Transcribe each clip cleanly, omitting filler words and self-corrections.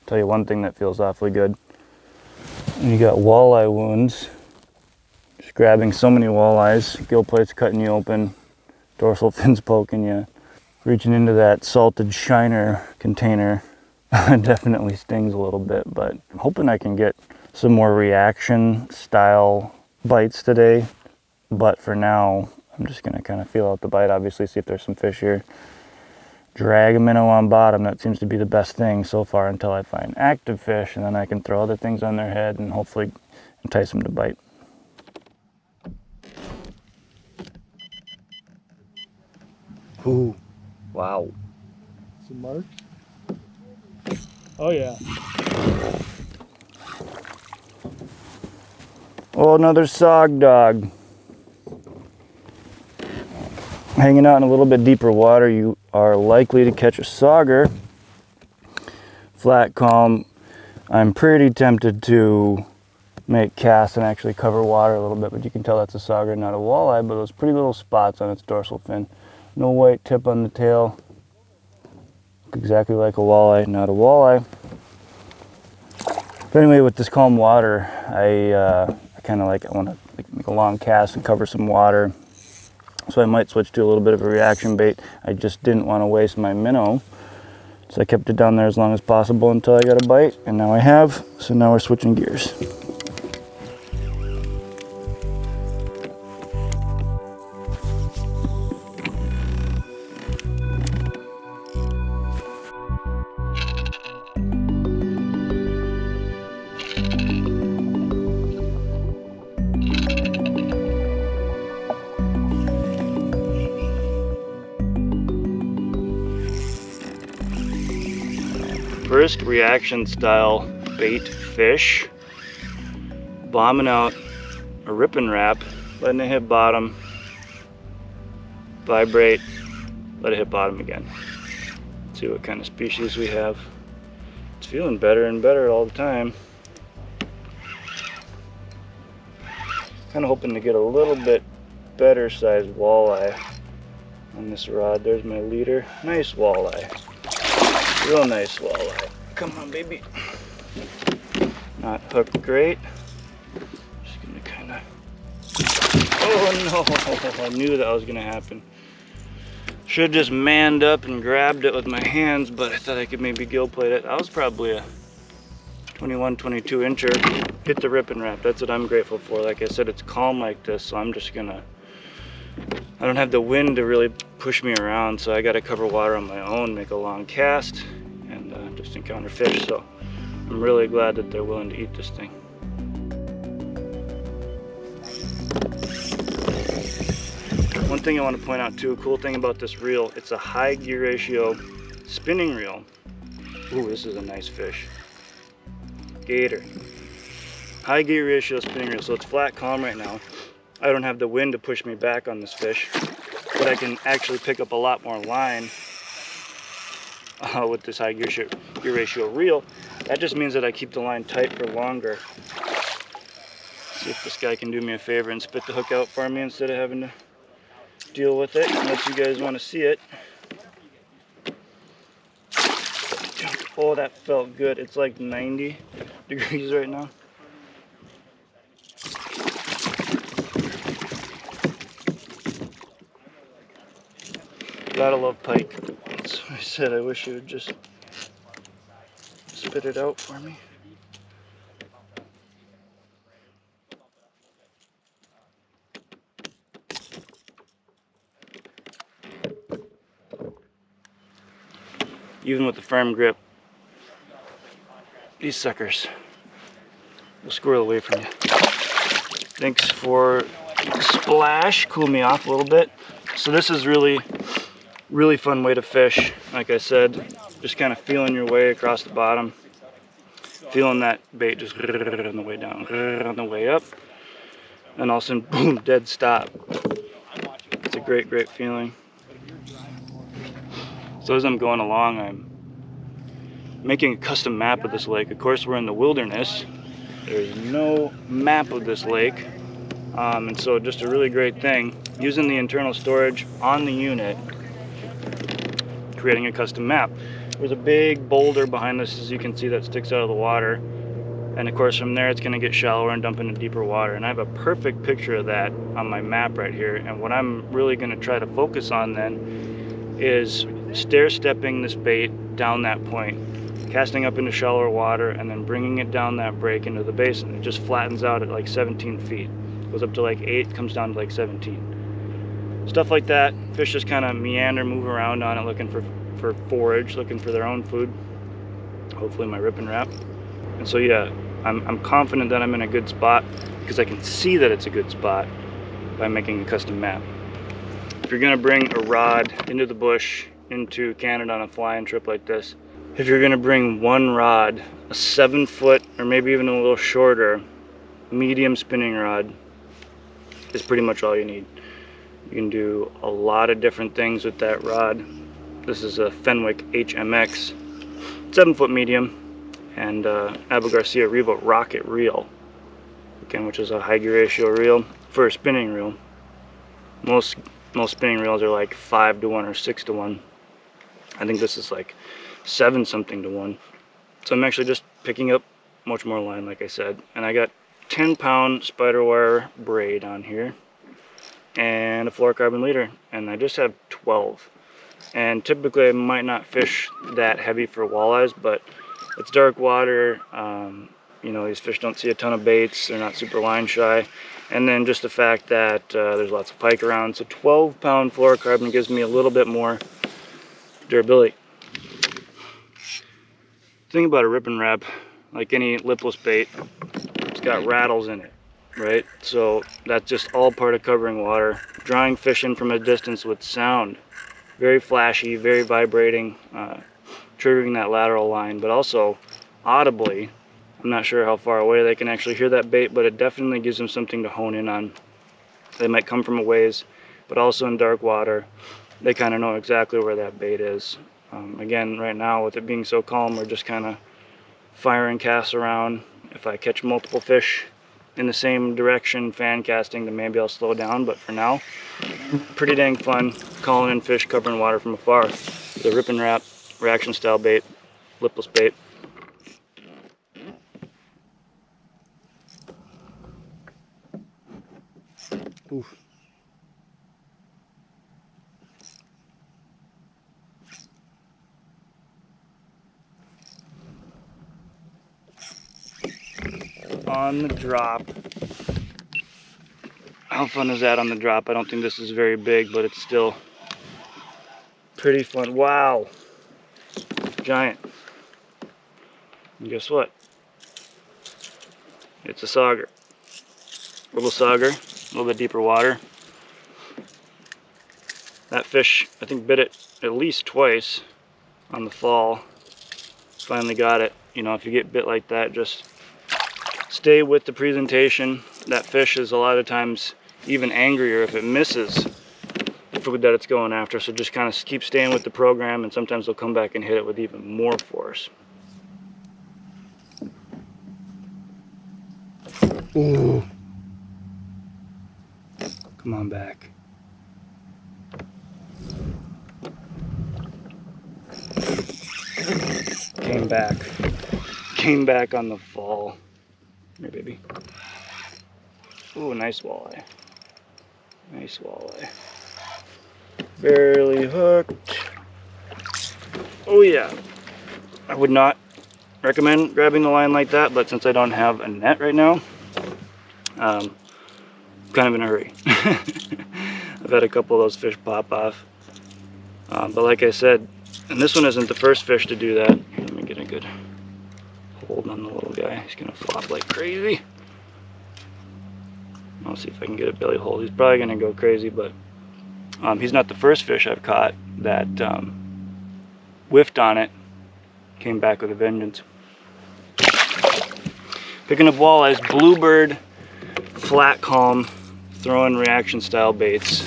Tell you one thing that feels awfully good. And you got walleye wounds. Just grabbing so many walleyes, gill plates cutting you open, dorsal fins poking you. Reaching into that salted shiner container definitely stings a little bit, but I'm hoping I can get some more reaction style bites today. But for now, I'm just gonna kind of feel out the bite, obviously see if there's some fish here. Drag a minnow on bottom, that seems to be the best thing so far until I find active fish, and then I can throw other things on their head and hopefully entice them to bite. Ooh, wow. Some marks? Oh yeah. Oh, another sog dog. Hanging out in a little bit deeper water, you are likely to catch a sauger. Flat, calm. I'm pretty tempted to make casts and actually cover water a little bit, but you can tell that's a sauger, not a walleye, but those pretty little spots on its dorsal fin. No white tip on the tail. Look exactly like a walleye, not a walleye. But anyway, with this calm water, I kind of I want to make a long cast and cover some water. So I might switch to a little bit of a reaction bait. I just didn't want to waste my minnow. So I kept it down there as long as possible until I got a bite, and now I have. So now we're switching gears. First reaction style bait fish, bombing out a Rippin Rap, letting it hit bottom, vibrate, let it hit bottom again. Let's see what kind of species we have. It's feeling better and better all the time. Kind of hoping to get a little bit better sized walleye on this rod. There's my leader. Nice walleye. Real nice walleye. Come on, baby. Not hooked great. Just gonna kind of. Oh no! I knew that was gonna happen. Should have just manned up and grabbed it with my hands, but I thought I could maybe gill plate it. That was probably a 21, 22 incher. Hit the Rippin Rap. That's what I'm grateful for. Like I said, it's calm like this, so I'm just gonna. I don't have the wind to really push me around, so I got to cover water on my own, make a long cast, and just encounter fish. So I'm really glad that they're willing to eat this thing. One thing I want to point out too, a cool thing about this reel, it's a high gear ratio spinning reel. Ooh, this is a nice fish. Gator. High gear ratio spinning reel, so it's flat calm right now. I don't have the wind to push me back on this fish, but I can actually pick up a lot more line with this high gear ratio reel. That just means that I keep the line tight for longer. See if this guy can do me a favor and spit the hook out for me instead of having to deal with it, unless you guys want to see it. Oh, that felt good. It's like 90 degrees right now. Gotta love pike. That's what I said. I wish you would just spit it out for me. Even with the firm grip, these suckers will squirrel away from you. Thanks for the splash. Cool me off a little bit. So this is really fun way to fish. Like I said, just kind of feeling your way across the bottom, feeling that bait just on the way down, on the way up, and all of a sudden, boom, dead stop. It's a great feeling. So as I'm going along, I'm making a custom map of this lake. Of course, we're in the wilderness. There's no map of this lake, and so just a really great thing, using the internal storage on the unit, creating a custom map. There's a big boulder behind this, as you can see, that sticks out of the water. And of course from there it's going to get shallower and dump into deeper water. And I have a perfect picture of that on my map right here. And what I'm really going to try to focus on then is stair-stepping this bait down that point, casting up into shallower water, and then bringing it down that break into the basin. It just flattens out at like 17 feet. Goes up to like 8, comes down to like 17. Stuff like that. Fish just kind of meander, move around on it, looking for forage, looking for their own food. Hopefully my Rippin Rap. And so yeah, I'm confident that I'm in a good spot because I can see that it's a good spot by making a custom map. If you're gonna bring a rod into the bush, into Canada on a flying trip like this, if you're gonna bring one rod, a 7-foot or maybe even a little shorter medium spinning rod is pretty much all you need. You can do a lot of different things with that rod. This is a Fenwick HMX 7-foot medium, and Abu Garcia Revo Rocket Reel, again, which is a high gear ratio reel for a spinning reel. Most spinning reels are like 5 to 1 or 6 to 1. I think this is like 7 something to 1. So I'm actually just picking up much more line, like I said, and I got 10-pound Spiderwire braid on here and a fluorocarbon leader, and I just have 12. And typically I might not fish that heavy for walleyes, but it's dark water. You know, these fish don't see a ton of baits. They're not super line shy. And then just the fact that there's lots of pike around. So 12-pound fluorocarbon gives me a little bit more durability. The thing about a Rippin Rap, like any lipless bait, it's got rattles in it, right? So that's just all part of covering water. Drawing fish in from a distance with sound. Very flashy, very vibrating, triggering that lateral line, but also audibly. I'm not sure how far away they can actually hear that bait, but it definitely gives them something to hone in on. They might come from a ways, but also in dark water, they kind of know exactly where that bait is. Again, right now with it being so calm, we're just kind of firing casts around. If I catch multiple fish in the same direction, fan casting, then maybe I'll slow down, but for now, pretty dang fun calling in fish, covering water from afar. The Rippin Rap reaction style bait, lipless bait. Oof. On the drop. How fun is that on the drop? I don't think this is very big, but it's still pretty fun. Wow. Giant. And guess what? It's a sauger. Little sauger, a little bit deeper water. That fish, I think, bit it at least twice on the fall. Finally got it. You know, if you get bit like that, just stay with the presentation. That fish is a lot of times even angrier if it misses the food that it's going after. So just kind of keep staying with the program, and sometimes they'll come back and hit it with even more force. Ooh. Come on back. Came back on the fall. Here, baby. Ooh, nice walleye. Nice walleye. Barely hooked. Oh yeah. I would not recommend grabbing the line like that, but since I don't have a net right now, I'm kind of in a hurry. I've had a couple of those fish pop off. But like I said, and this one isn't the first fish to do that. Let me get a good hold on the little guy. He's gonna flop like crazy. I'll see if I can get a belly hold. He's probably gonna go crazy, but he's not the first fish I've caught that whiffed on it, came back with a vengeance. Picking up walleyes, bluebird, flat calm, throwing reaction style baits.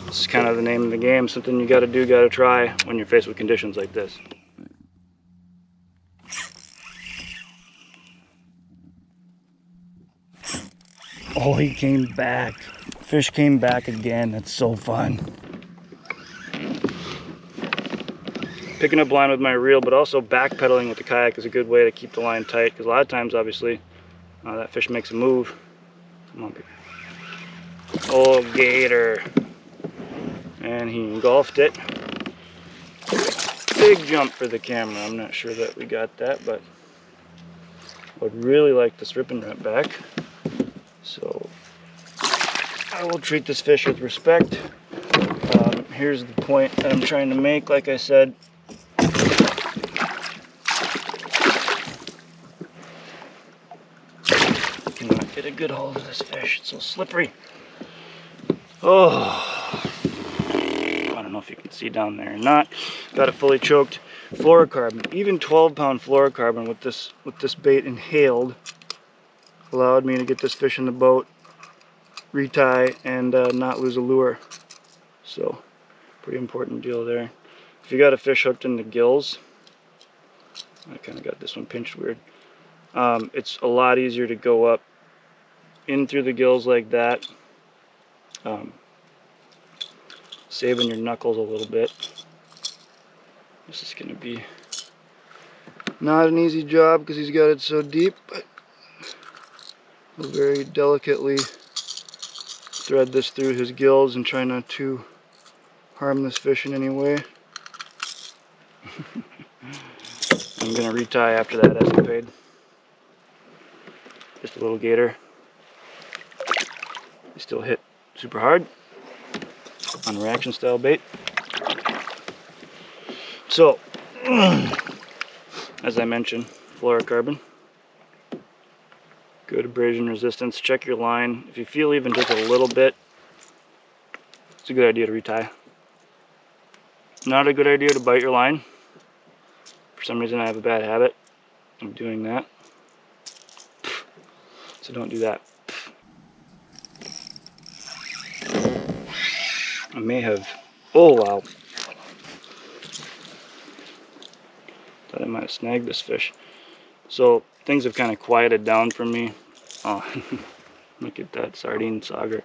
This is kind of the name of the game, something you gotta do, gotta try when you're faced with conditions like this. Oh, he came back. Fish came back again. That's so fun. picking up line with my reel, but also backpedaling with the kayak is a good way to keep the line tight, because a lot of times, obviously, that fish makes a move. Come on, baby. Oh, gator. And he engulfed it. Big jump for the camera. I'm not sure that we got that, but I would really like this Rippin Rap back. So I will treat this fish with respect. Here's the point that I'm trying to make, like I said. I cannot get a good hold of this fish. It's so slippery. Oh. I don't know if you can see down there or not. Got it fully choked. Fluorocarbon, even 12-pound fluorocarbon with this bait inhaled, allowed me to get this fish in the boat, retie, and not lose a lure. So, pretty important deal there. If you got a fish hooked in the gills, I kind of got this one pinched weird. It's a lot easier to go up in through the gills like that. Saving your knuckles a little bit. This is going to be not an easy job because he's got it so deep, but we'll very delicately thread this through his gills and try not to harm this fish in any way. I'm going to retie after that as I paid. Just a little gator. He still hit super hard on reaction style bait. So, as I mentioned, fluorocarbon, good abrasion resistance. Check your line. If you feel even just a little bit, it's a good idea to retie. Not a good idea to bite your line. For some reason I have a bad habit of doing that. So don't do that. I may have, oh wow. Thought I might have snagged this fish. So things have kind of quieted down for me. Oh, look at that sardine sauger.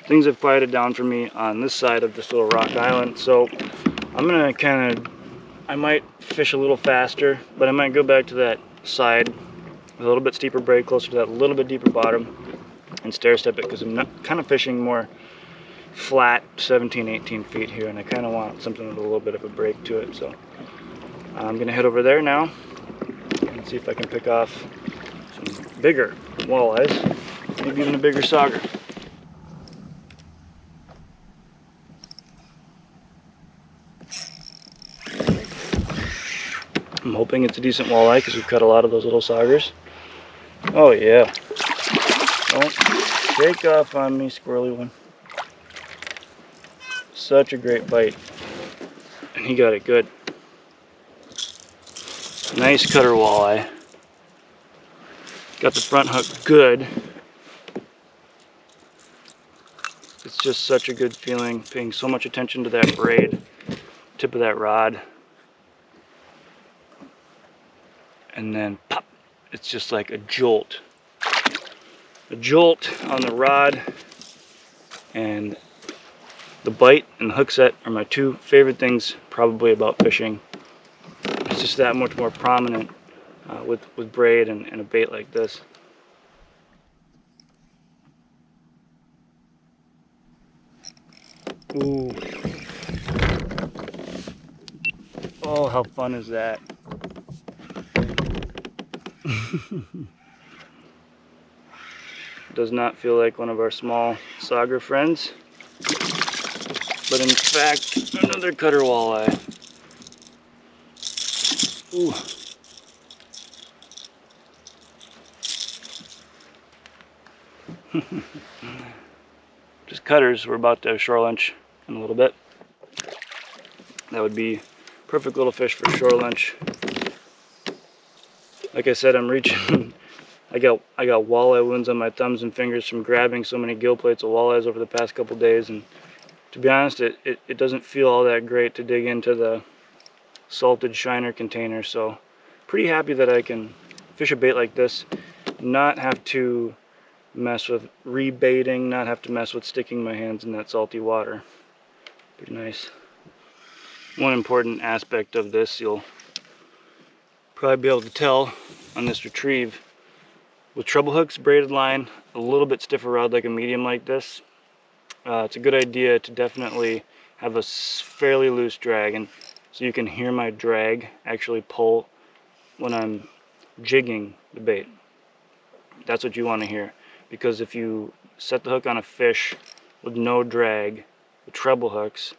Things have quieted down for me on this side of this little rock island. So I'm gonna I might fish a little faster, but I might go back to that side with a little bit steeper braid, closer to that little bit deeper bottom, and stair step it, because I'm kind of fishing more flat 17, 18 feet here, and I kind of want something with a little bit of a break to it. So I'm gonna head over there now and see if I can pick off some bigger walleyes, maybe even a bigger sauger. I'm hoping it's a decent walleye because we've cut a lot of those little saugers. Oh yeah. Don't shake off on me, squirrely one. Such a great bite. And he got it good. Nice cutter walleye. Got the front hook good. It's just such a good feeling, paying so much attention to that braid, tip of that rod. And then pop, it's just like a jolt. A jolt on the rod, and the bite and the hook set are my two favorite things probably about fishing. It's just that much more prominent with braid and a bait like this. Ooh. Oh, how fun is that? Does not feel like one of our small sauger friends, but in fact another cutter walleye. Ooh. Just cutters. We're about to have shore lunch in a little bit. That would be perfect little fish for shore lunch. Like I said, I'm reaching. I got walleye wounds on my thumbs and fingers from grabbing so many gill plates of walleyes over the past couple days, and to be honest, it doesn't feel all that great to dig into the salted shiner container. So pretty happy that I can fish a bait like this, not have to mess with rebaiting, not have to mess with sticking my hands in that salty water. Pretty nice. One important aspect of this, you'll probably be able to tell on this retrieve. With treble hooks, braided line, a little bit stiffer rod like a medium like this, it's a good idea to definitely have a fairly loose drag, and so you can hear my drag actually pull when I'm jigging the bait. That's what you want to hear, because if you set the hook on a fish with no drag, with treble hooks,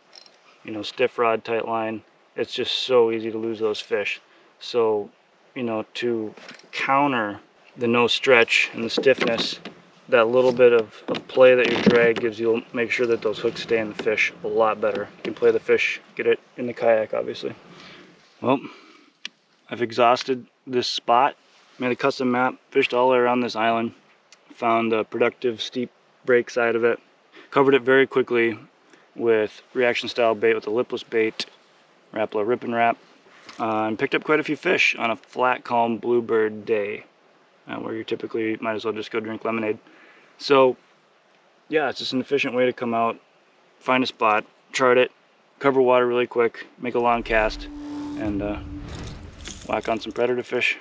you know, stiff rod, tight line, it's just so easy to lose those fish. So, you know, to counter the no stretch and the stiffness, that little bit of play that your drag gives you will make sure that those hooks stay in the fish a lot better. You can play the fish, get it in the kayak, obviously. Well, I've exhausted this spot, made a custom map, fished all the way around this island, found the productive steep break side of it, covered it very quickly with reaction style bait with a lipless bait, Rapala Rippin Rap, and picked up quite a few fish on a flat, calm bluebird day, where you typically might as well just go drink lemonade. So yeah, it's just an efficient way to come out, find a spot, chart it, cover water really quick, make a long cast, and whack on some predator fish.